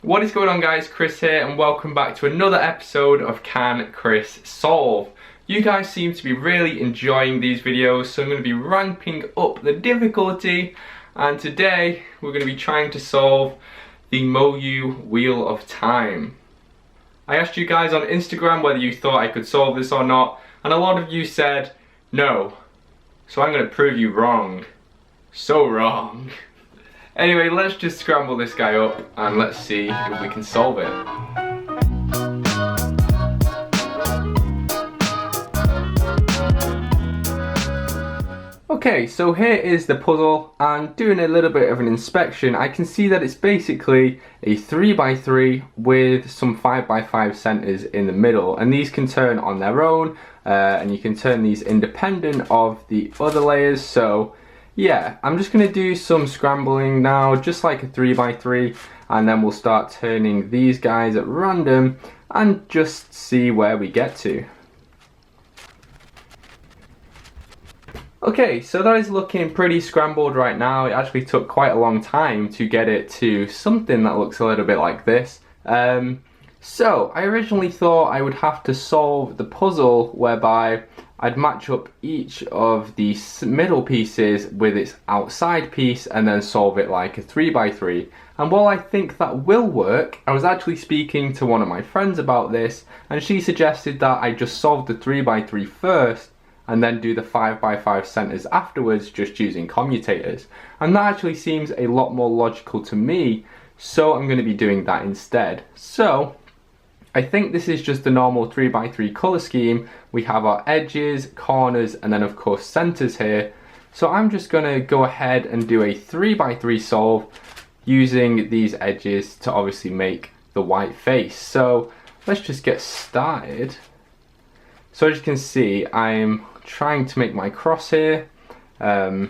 What is going on, guys? Chris here, and welcome back to another episode of Can Chris Solve? You guys seem to be really enjoying these videos, so I'm going to be ramping up the difficulty, and today we're going to be trying to solve the Moyu Wheel of Time. I asked you guys on Instagram whether you thought I could solve this or not, and a lot of you said no. So I'm going to prove you wrong. So wrong. Anyway, let's just scramble this guy up and let's see if we can solve it. Okay, so here is the puzzle, and doing a little bit of an inspection, I can see that it's basically a 3x3 with some 5x5 centers in the middle, and these can turn on their own, and you can turn these independent of the other layers. So yeah, I'm just going to do some scrambling now, just like a 3x3, and then we'll start turning these guys at random and just see where we get to. Okay, so that is looking pretty scrambled right now. It actually took quite a long time to get it to something that looks a little bit like this. So I originally thought I would have to solve the puzzle whereby I'd match up each of the middle pieces with its outside piece and then solve it like a 3x3. And while I think that will work, I was actually speaking to one of my friends about this, and she suggested that I just solve the 3x3 first and then do the 5x5 centers afterwards, just using commutators. And that actually seems a lot more logical to me, so I'm going to be doing that instead. So I think this is just the normal 3x3 color scheme. We have our edges, corners, and then of course centers here. So I'm just going to go ahead and do a 3x3 solve using these edges to obviously make the white face. So let's just get started. So as you can see, I'm trying to make my cross here. So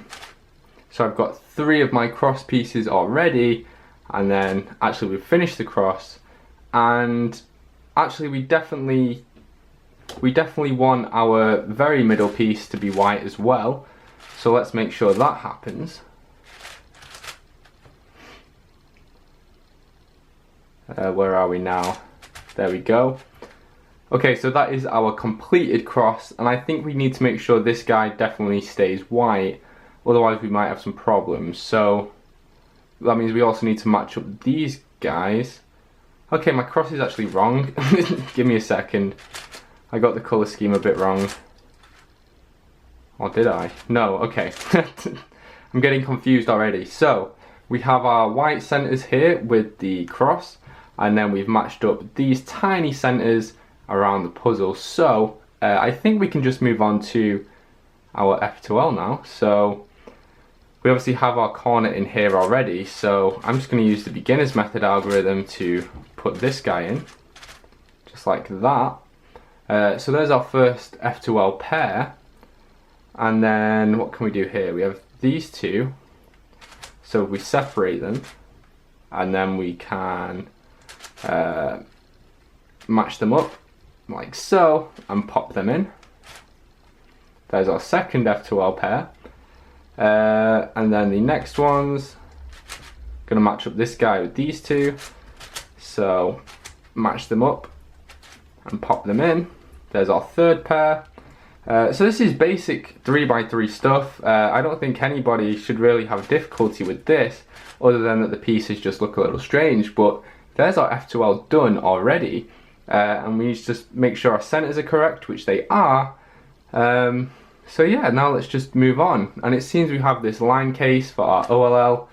I've got 3 of my cross pieces already, and then actually we've finished the cross, and actually we definitely want our very middle piece to be white as well. So let's make sure that happens. Where are we now? There we go. Okay, so that is our completed cross, and I think we need to make sure this guy definitely stays white, otherwise we might have some problems. So that means we also need to match up these guys. Okay, my cross is actually wrong. Give me a second. I got the color scheme a bit wrong. Or did I? No, okay. I'm getting confused already. So we have our white centers here with the cross, and then we've matched up these tiny centers around the puzzle. So I think we can just move on to our F2L now. So we obviously have our corner in here already, so I'm just going to use the beginner's method algorithm to put this guy in, just like that. So there's our first F2L pair, and then what can we do here? We have these two, so we separate them, and then we can match them up like so and pop them in. There's our second F2L pair. And then the next one's gonna match up this guy with these two, so match them up and pop them in. There's our third pair. So this is basic 3x3 stuff. I don't think anybody should really have difficulty with this, other than that the pieces just look a little strange. But there's our F2L done already, and we need to just make sure our centers are correct, which they are. So yeah, now let's just move on. And it seems we have this line case for our OLL.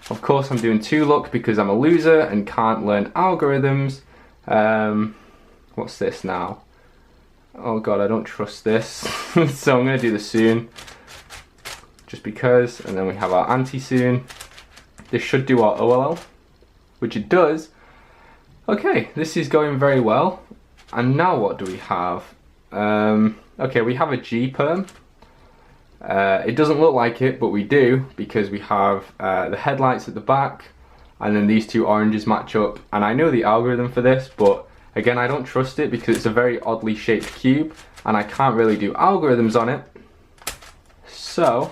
Of course I'm doing 2-look because I'm a loser and can't learn algorithms. What's this now? Oh god, I don't trust this. So I'm going to do the soon, just because. And then we have our anti-soon. This should do our OLL, which it does. Okay, this is going very well. And now what do we have? Okay, we have a G-perm. It doesn't look like it, but we do, because we have the headlights at the back, and then these two oranges match up. And I know the algorithm for this, but again, I don't trust it because it's a very oddly shaped cube, and I can't really do algorithms on it. So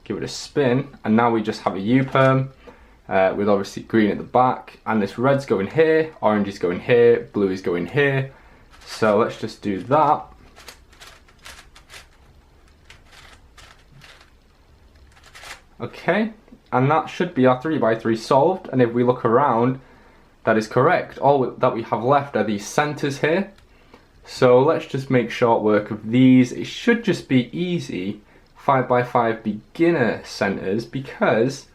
give it a spin, and now we just have a U-perm. with obviously green at the back, and this red's going here, orange is going here, blue is going here. So let's just do that. Okay, and that should be our 3x3 solved, and if we look around, that is correct. All that we have left are these centers here. So let's just make short work of these. It should just be easy 5x5 beginner centers, because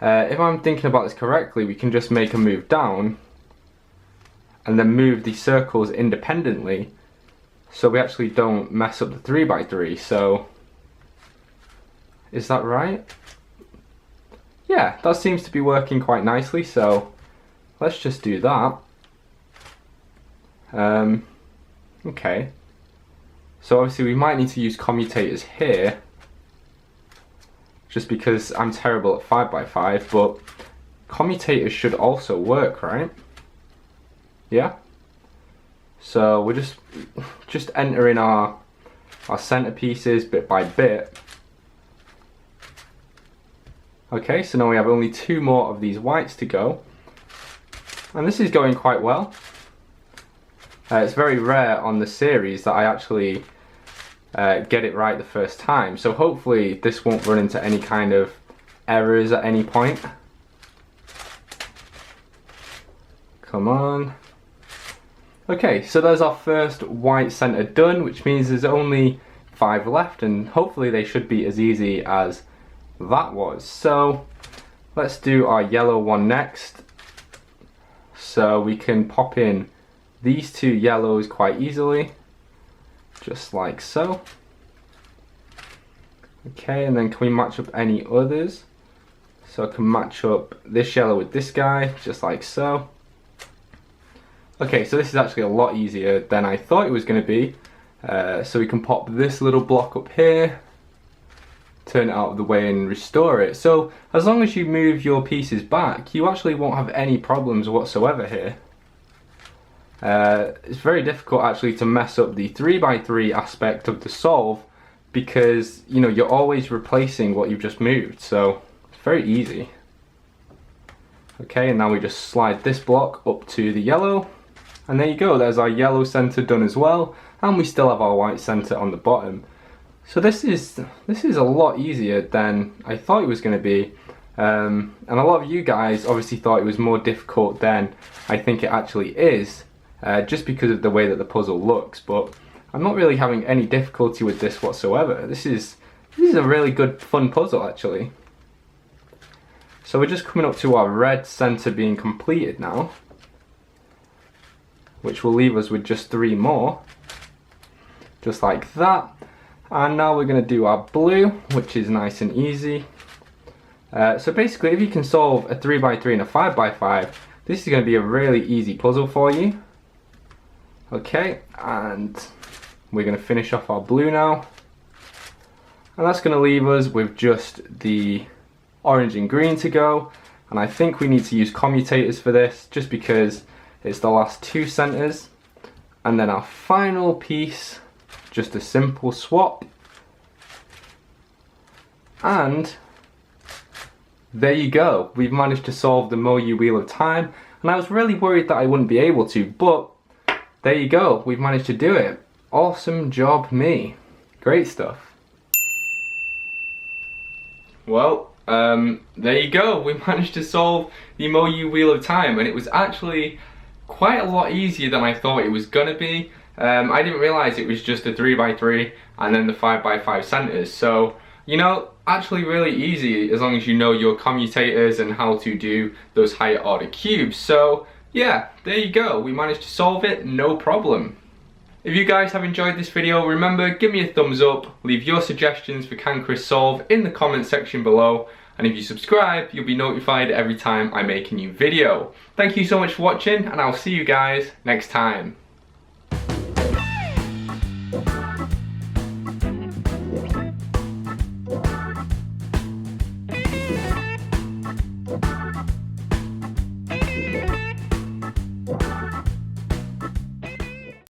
if I'm thinking about this correctly, we can just make a move down and then move these circles independently, so we actually don't mess up the 3x3. So is that right? Yeah, that seems to be working quite nicely, so let's just do that. Okay, so obviously we might need to use commutators here, just because I'm terrible at 5x5, but commutators should also work, right? Yeah? So we're just entering our centerpieces bit by bit. Okay, so now we have only 2 more of these whites to go. And this is going quite well. It's very rare on the series that I actually get it right the first time. So hopefully this won't run into any kind of errors at any point. Come on. Okay, so there's our first white center done, which means there's only 5 left, and hopefully they should be as easy as that was. So let's do our yellow one next. So we can pop in these 2 yellows quite easily, just like so. Okay, and then can we match up any others? So I can match up this yellow with this guy, just like so. Okay, so this is actually a lot easier than I thought it was going to be. So we can pop this little block up here, turn it out of the way and restore it. So as long as you move your pieces back, you actually won't have any problems whatsoever here. It's very difficult actually to mess up the 3x3 aspect of the solve, because you know you're always replacing what you've just moved, so it's very easy. Okay, and now we just slide this block up to the yellow, and there you go, there's our yellow center done as well, and we still have our white center on the bottom. So this is a lot easier than I thought it was going to be, and a lot of you guys obviously thought it was more difficult than I think it actually is, just because of the way that the puzzle looks. But I'm not really having any difficulty with this whatsoever. This is a really good fun puzzle actually. So we're just coming up to our red center being completed now, which will leave us with just 3 more, just like that. And now we're going to do our blue, which is nice and easy. So basically, if you can solve a 3x3 and a 5x5, this is going to be a really easy puzzle for you. Okay, and we're going to finish off our blue now. And that's going to leave us with just the orange and green to go. And I think we need to use commutators for this, just because it's the last 2 centers. And then our final piece, just a simple swap, and there you go. We've managed to solve the Moyu Wheel of Time, and I was really worried that I wouldn't be able to, but there you go. We've managed to do it. Awesome job, me. Great stuff. Well, there you go. We managed to solve the Moyu Wheel of Time, and it was actually quite a lot easier than I thought it was gonna be. I didn't realise it was just a 3x3 and then the 5x5 centres. So, you know, actually really easy as long as you know your commutators and how to do those higher order cubes. So, yeah, there you go. We managed to solve it, no problem. If you guys have enjoyed this video, remember, give me a thumbs up, leave your suggestions for Can Chris Solve in the comment section below, and if you subscribe, you'll be notified every time I make a new video. Thank you so much for watching, and I'll see you guys next time.